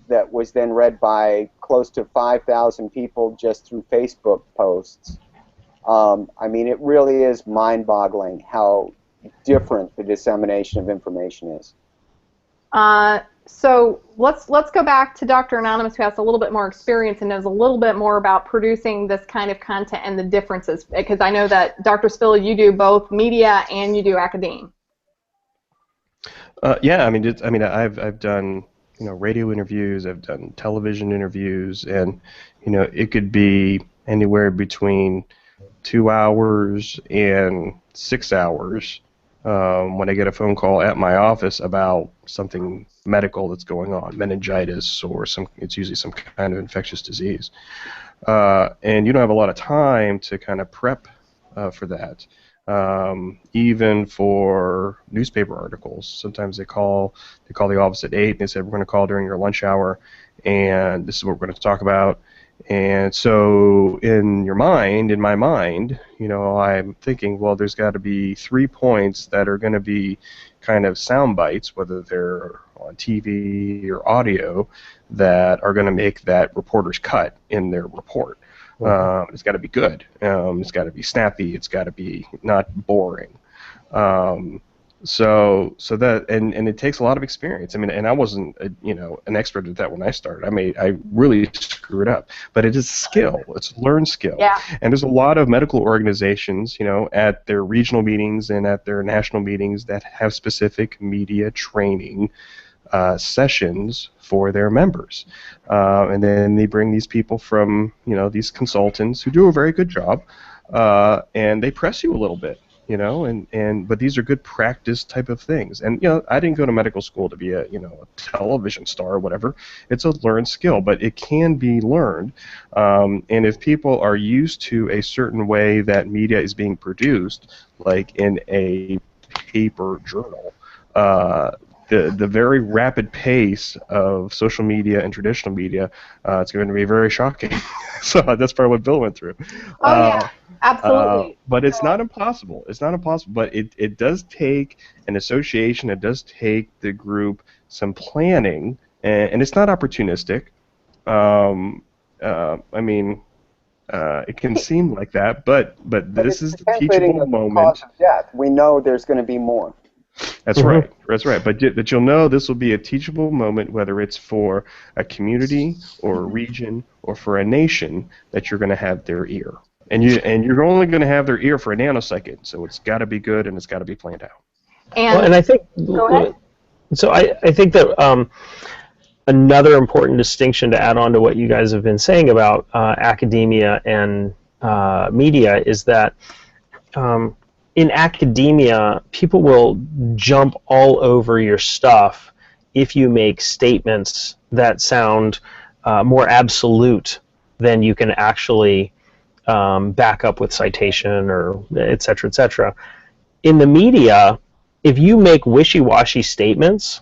that was then read by close to 5,000 people just through Facebook posts. I mean, it really is mind-boggling how different the dissemination of information is. So let's go back to Dr. Anonymous, who has a little bit more experience and knows a little bit more about producing this kind of content and the differences. Because I know that Dr. Spilla, you do both media and you do academe. Yeah, I mean, I've done radio interviews, I've done television interviews, and it could be anywhere between 2 hours and 6 hours when I get a phone call at my office about something medical that's going on, meningitis, or it's usually some kind of infectious disease. And you don't have a lot of time to kind of prep for that. Even for newspaper articles, sometimes they call the office at 8 and they said, we're going to call during your lunch hour and this is what we're going to talk about. And so in my mind, I'm thinking, well, there's got to be 3 points that are going to be kind of sound bites, whether they're on TV or audio, that are going to make that reporter's cut in their report. It's got to be good. It's got to be snappy. It's got to be not boring. So that and it takes a lot of experience. I mean, and I wasn't an expert at that when I started. I really screwed up. But it is a skill. It's a learned skill. Yeah. And there's a lot of medical organizations, at their regional meetings and at their national meetings that have specific media training sessions for their members, and then they bring these people from these consultants who do a very good job, and they press you a little bit, but these are good practice type of things. And I didn't go to medical school to be a television star or whatever. It's a learned skill, but it can be learned, and if people are used to a certain way that media is being produced, like in a paper journal, the very rapid pace of social media and traditional media, it's going to be very shocking. So that's probably what Bill went through. Yeah, absolutely. But it's not impossible. It's not impossible. But it does take an association. It does take the group some planning, and it's not opportunistic. It can seem like that, but this is the teachable moment. Cause of death. We know there's going to be more. That's right. That's right. But you'll know this will be a teachable moment, whether it's for a community or a region or for a nation, that you're going to have their ear. And you're only going to have their ear for a nanosecond, so it's got to be good and it's got to be planned out. And I think. Go ahead. So I think that another important distinction to add on to what you guys have been saying about academia and media is that. In academia, people will jump all over your stuff if you make statements that sound more absolute than you can actually back up with citation or et cetera, et cetera. In the media, if you make wishy-washy statements,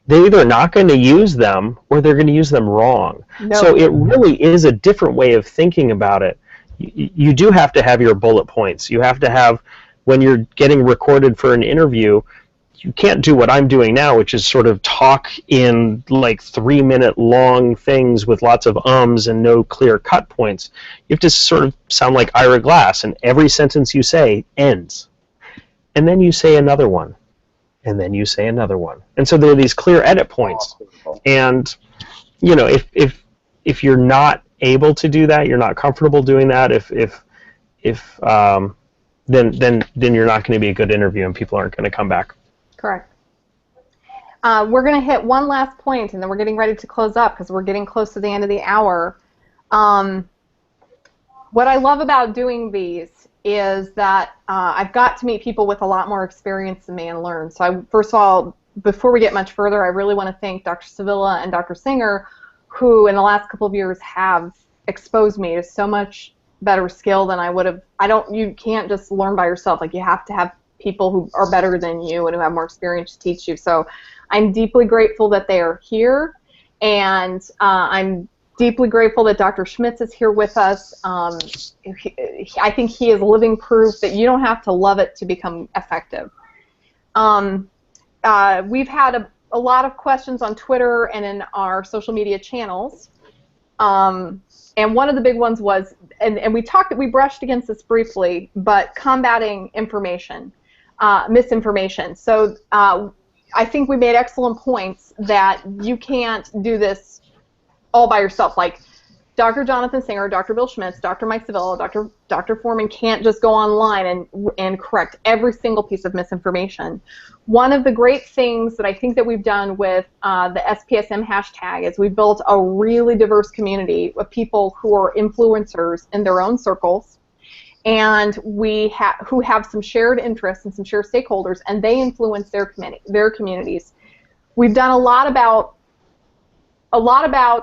they're either not going to use them or they're going to use them wrong. No. So it really is a different way of thinking about it. You do have to have your bullet points. You have to have, when you're getting recorded for an interview, you can't do what I'm doing now, which is sort of talk in like 3-minute long things with lots of ums and no clear cut points. You have to sort of sound like Ira Glass, and every sentence you say ends. And then you say another one. And then you say another one. And so there are these clear edit points. And, if you're not able to do that, you're not comfortable doing that, then you're not going to be a good interview and people aren't going to come back. Correct. We're going to hit one last point, and then we're getting ready to close up because we're getting close to the end of the hour. What I love about doing these is that I've got to meet people with a lot more experience than me and learn. So first of all, before we get much further, I really want to thank Dr. Sevilla and Dr. Singer, who in the last couple of years have exposed me to so much better skill than I would have. You can't just learn by yourself. Like, you have to have people who are better than you and who have more experience to teach you. So I'm deeply grateful that they are here, and I'm deeply grateful that Dr. Schmitz is here with us. I think he is living proof that you don't have to love it to become effective. We've had a lot of questions on Twitter and in our social media channels. And one of the big ones was, and we brushed against this briefly, but combating misinformation. So I think we made excellent points that you can't do this all by yourself. Like, Dr. Jonathan Singer, Dr. Bill Schmitz, Dr. Mike Sevilla, Dr. Foreman can't just go online and correct every single piece of misinformation. One of the great things that I think that we've done with the SPSM hashtag is we've built a really diverse community of people who are influencers in their own circles, and who have some shared interests and some shared stakeholders, and they influence their communities. We've done a lot about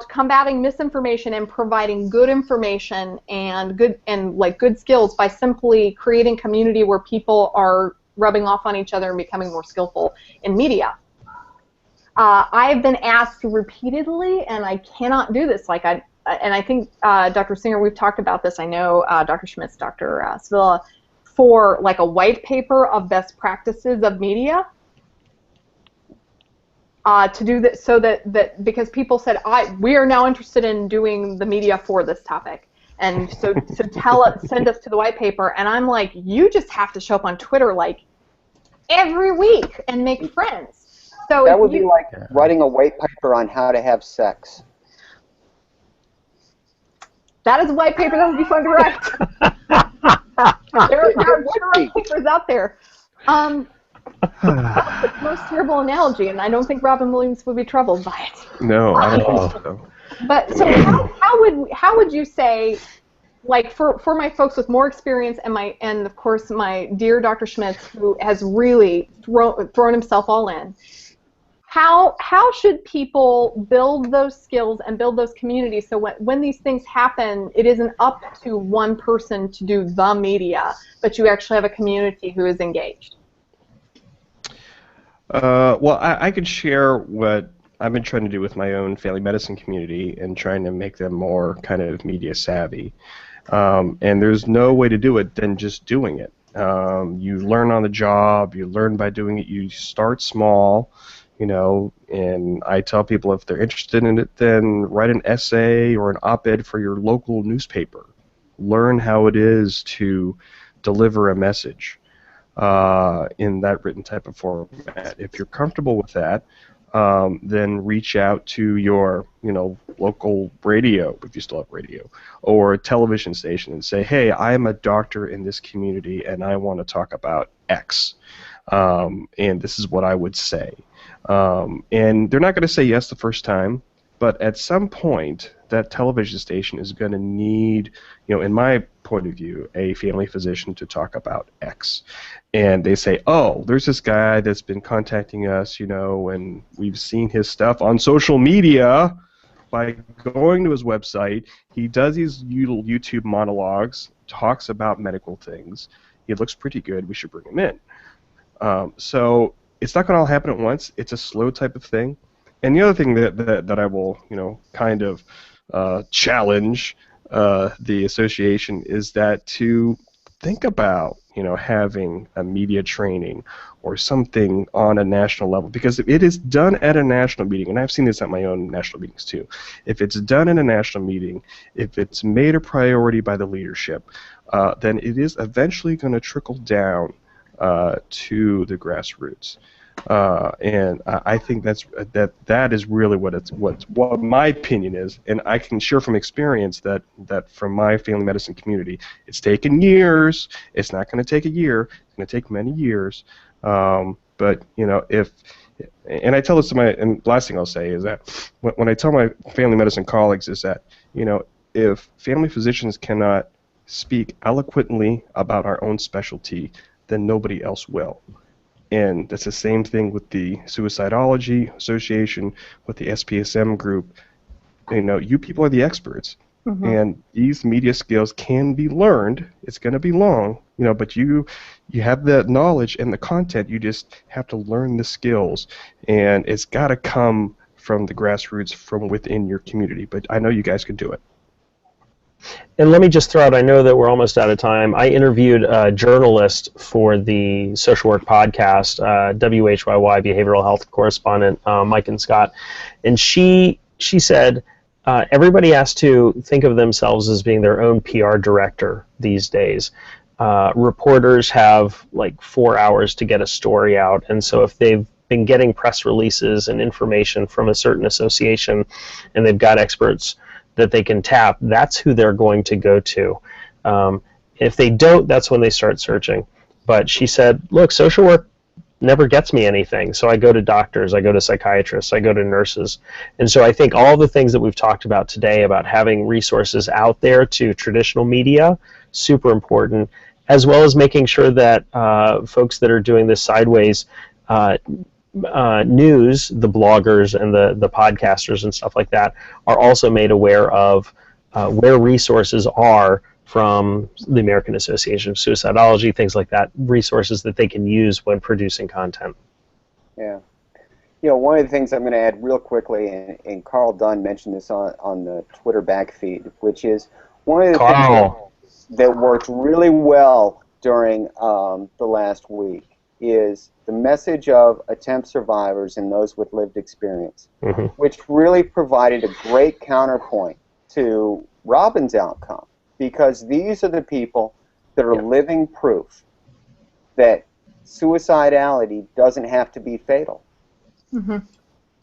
combating misinformation and providing good information and good skills by simply creating community where people are rubbing off on each other and becoming more skillful in media. I've been asked repeatedly, and I cannot do this. And I think Dr. Singer, we've talked about this. I know Dr. Schmitz, Dr. Sevilla, for like a white paper of best practices of media. To do that, so that because people said we are now interested in doing the media for this topic, and so send us to the white paper, and I'm like, you just have to show up on Twitter like every week and make friends. So that would be like writing a white paper on how to have sex. That is a white paper that would be fun to write. there are white papers out there. That's the most terrible analogy, and I don't think Robin Williams would be troubled by it. No, I don't think so. But so how would you say, like, for my folks with more experience and of course my dear Dr. Schmitz, who has really thrown himself all in, how should people build those skills and build those communities so when these things happen, it isn't up to one person to do the media, but you actually have a community who is engaged? Well, I could share what I've been trying to do with my own family medicine community and trying to make them more kind of media savvy. And there's no way to do it than just doing it. You learn on the job, you learn by doing it, you start small, and I tell people if they're interested in it, then write an essay or an op-ed for your local newspaper. Learn how it is to deliver a message in that written type of format. If you're comfortable with that, then reach out to your local radio, if you still have radio, or a television station and say, hey, I am a doctor in this community and I want to talk about X, and this is what I would say. And they're not going to say yes the first time, but at some point that television station is going to need, in my point of view, a family physician to talk about X. And they say, oh, there's this guy that's been contacting us, and we've seen his stuff on social media by going to his website. He does these YouTube monologues, talks about medical things. He looks pretty good. We should bring him in. So it's not going to all happen at once. It's a slow type of thing. And the other thing that I will, kind of challenge the association is that to think about, having a media training or something on a national level, because if it is done at a national meeting, and I've seen this at my own national meetings too, if it's done in a national meeting, if it's made a priority by the leadership, then it is eventually going to trickle down to the grassroots. And I think that is really what my opinion is, and I can share from experience that from my family medicine community, it's taken years. It's not going to take a year. It's going to take many years. But and I tell this to and last thing I'll say is that when I tell my family medicine colleagues is that if family physicians cannot speak eloquently about our own specialty, then nobody else will. And that's the same thing with the Suicidology Association, with the SPSM group. You know, you people are the experts. Mm-hmm. And these media skills can be learned. It's going to be long, you know, but you have the knowledge and the content. You just have to learn the skills, and it's got to come from the grassroots, from within your community. But I know you guys can do it. And let me just throw out, I know that we're almost out of time. I interviewed a journalist for the Social Work Podcast, WHYY Behavioral Health correspondent, Mike and Scott, and she said, everybody has to think of themselves as being their own PR director these days. Reporters have like 4 hours to get a story out, and so if they've been getting press releases and information from a certain association and they've got experts that they can tap, that's who they're going to go to. If they don't, that's when they start searching. But she said, look, social work never gets me anything, so I go to doctors, I go to psychiatrists, I go to nurses. And so I think all the things that we've talked about today about having resources out there to traditional media, super important, as well as making sure that folks that are doing this sideways news, the bloggers and the podcasters and stuff like that, are also made aware of where resources are from the American Association of Suicidology, things like that, resources that they can use when producing content. Yeah. You know, one of the things I'm going to add real quickly, and Carl Dunn mentioned this on the Twitter back feed, which is one of the things that worked really well during the last week is the message of attempt survivors and those with lived experience, mm-hmm. which really provided a great counterpoint to Robin's outcome, because these are the people that are living proof that suicidality doesn't have to be fatal. Mm-hmm.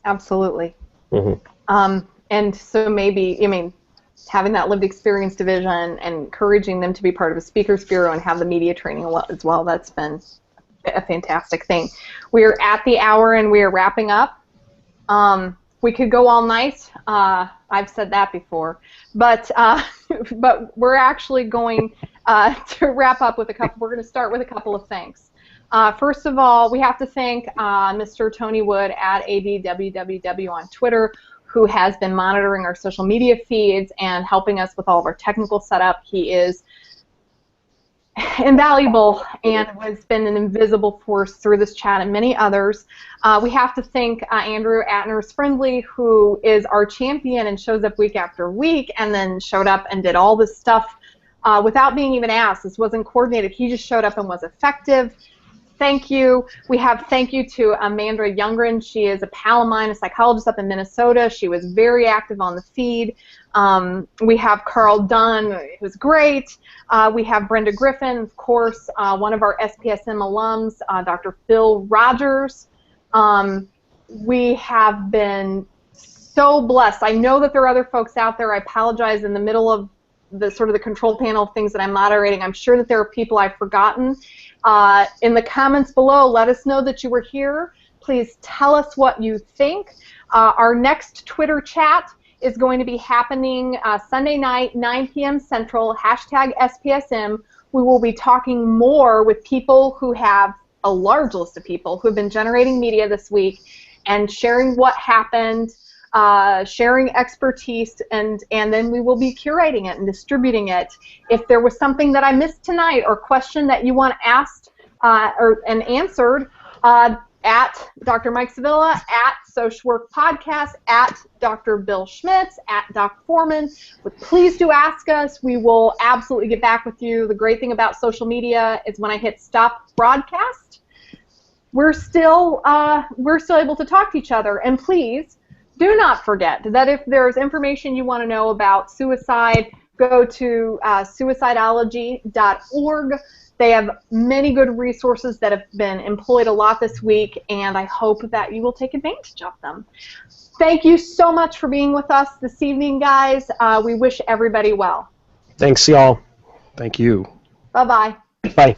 Absolutely. Mm-hmm. And so maybe, I mean, having that lived experience division and encouraging them to be part of a speakers bureau and have the media training as well, that's been a fantastic thing. We're at the hour and we are wrapping up. We could go all night. I've said that before, but we're actually going to wrap up with a couple. We're going to start with a couple of thanks. First of all, we have to thank Mr. Tony Wood at ABWWW on Twitter, who has been monitoring our social media feeds and helping us with all of our technical setup. He is invaluable and has been an invisible force through this chat and many others. We have to thank Andrew Atners-Friendly, who is our champion and shows up week after week, and then showed up and did all this stuff without being even asked. This wasn't coordinated. He just showed up and was effective. Thank you. We have thank you to Amanda Youngren. She is a pal of mine, a psychologist up in Minnesota. She was very active on the feed. We have Carl Dunn, who's great. We have Brenda Griffin, of course, one of our SPSM alums, Dr. Phil Rogers. We have been so blessed. I know that there are other folks out there. I apologize in the middle of the sort of the control panel of things that I'm moderating. I'm sure that there are people I've forgotten. In the comments below, let us know that you were here. Please tell us what you think. Our next Twitter chat is going to be happening Sunday night, 9 p.m. Central, #SPSM. We will be talking more with people who have a large list of people who have been generating media this week and sharing what happened, sharing expertise, and then we will be curating it and distributing it. If there was something that I missed tonight or question that you want asked and answered, at Dr. Mike Sevilla, at Social Work Podcast, at Dr. Bill Schmitz, at Doc Foreman. But please do ask us. We will absolutely get back with you. The great thing about social media is when I hit stop broadcast, we're still able to talk to each other. And please do not forget that if there's information you want to know about suicide, go to suicidology.org. They have many good resources that have been employed a lot this week, and I hope that you will take advantage of them. Thank you so much for being with us this evening, guys. We wish everybody well. Thanks, y'all. Thank you. Bye-bye. Bye.